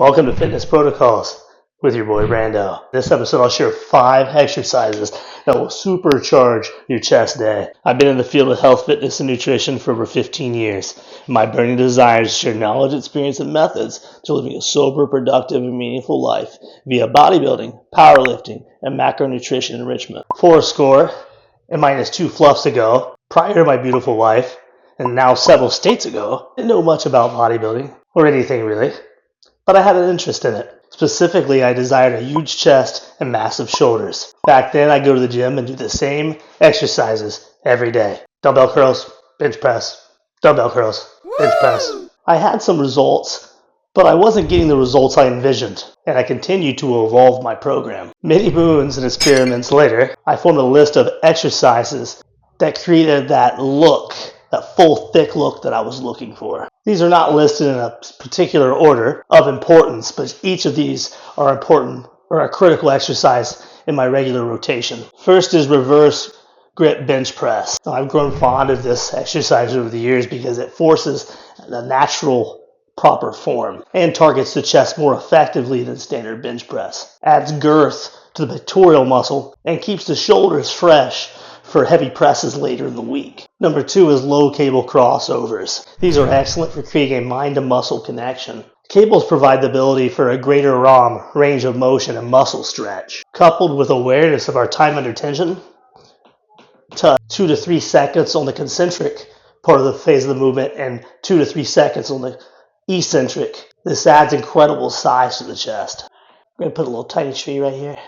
Welcome to Fitness Protocols with your boy Brando. In this episode, I'll share 5 exercises that will supercharge your chest day. I've been in the field of health, fitness, and nutrition for over 15 years. My burning desire is to share knowledge, experience, and methods to living a sober, productive, and meaningful life via bodybuilding, powerlifting, and macronutrition enrichment. 4 score and minus 2 fluffs ago, prior to my beautiful wife, and now several states ago, I didn't know much about bodybuilding or anything really, but I had an interest in it. Specifically, I desired a huge chest and massive shoulders. Back then, I'd go to the gym and do the same exercises every day. Dumbbell curls, bench press, dumbbell curls, bench press. I had some results, but I wasn't getting the results I envisioned, and I continued to evolve my program. Many moons and experiments later, I formed a list of exercises that created that look, that full, thick look that I was looking for. These are not listed in a particular order of importance, but each of these are important or a critical exercise in my regular rotation. First is reverse grip bench press. Now, I've grown fond of this exercise over the years because it forces the natural proper form and targets the chest more effectively than standard bench press. Adds girth to the pectoral muscle and keeps the shoulders fresh for heavy presses later in the week. Number 2 is low cable crossovers. These are excellent for creating a mind-to-muscle connection. Cables provide the ability for a greater range of motion and muscle stretch. Coupled with awareness of our time under tension, to 2 to 3 seconds on the concentric part of the phase of the movement and 2 to 3 seconds on the eccentric. This adds incredible size to the chest. I'm going to put a little tiny tree right here.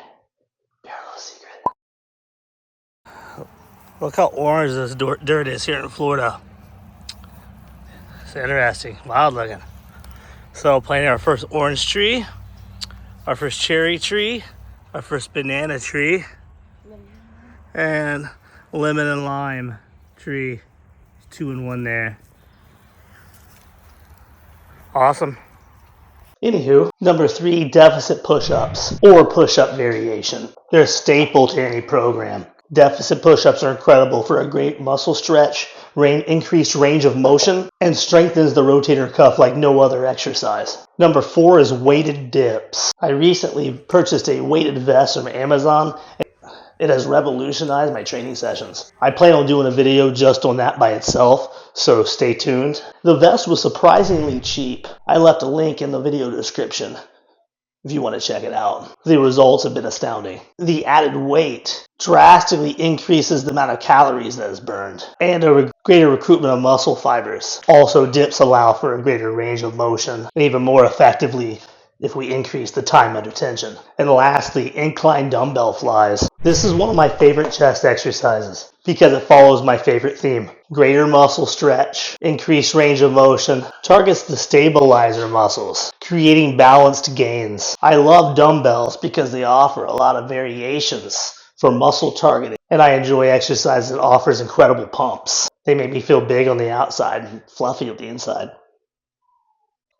Look how orange this dirt is here in Florida. It's interesting, wild looking. So planting our first orange tree, our first cherry tree, our first banana tree, and lemon and lime tree. 2 in 1 there. Awesome. Anywho, number 3, deficit push-ups or push-up variation. They're a staple to any program. Deficit push-ups are incredible for a great muscle stretch, increased range of motion, and strengthens the rotator cuff like no other exercise. Number 4 is weighted dips. I recently purchased a weighted vest from Amazon. It has revolutionized my training sessions. I plan on doing a video just on that by itself, so stay tuned. The vest was surprisingly cheap. I left a link in the video description if you want to check it out. The results have been astounding. The added weight drastically increases the amount of calories that is burned and a greater recruitment of muscle fibers. Also, dips allow for a greater range of motion and even more effectively if we increase the time under tension. And lastly, incline dumbbell flies. This is one of my favorite chest exercises because it follows my favorite theme. Greater muscle stretch, increased range of motion, targets the stabilizer muscles, creating balanced gains. I love dumbbells because they offer a lot of variations for muscle targeting, and I enjoy exercise that offers incredible pumps. They make me feel big on the outside and fluffy on the inside.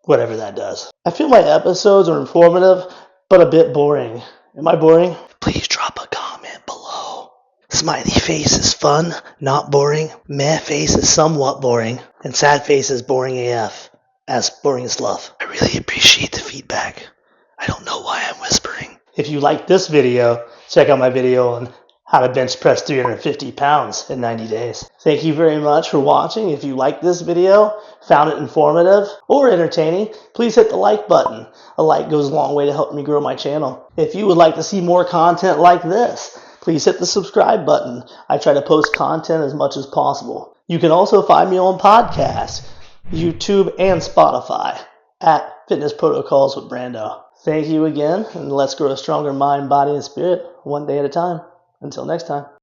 Whatever that does. I feel my episodes are informative, but a bit boring. Am I boring? Please drop a comment below. Smiley face is fun, not boring. Meh face is somewhat boring. And sad face is boring AF. As boring as love. I really appreciate the feedback. I don't know why I'm whispering. If you like this video, check out my video on how to bench press 350 pounds in 90 days. Thank you very much for watching. If you liked this video, found it informative or entertaining, please hit the like button. A like goes a long way to help me grow my channel. If you would like to see more content like this, please hit the subscribe button. I try to post content as much as possible. You can also find me on podcasts, YouTube, and Spotify at Fitness Protocols with Brando. Thank you again, and let's grow a stronger mind, body, and spirit one day at a time. Until next time.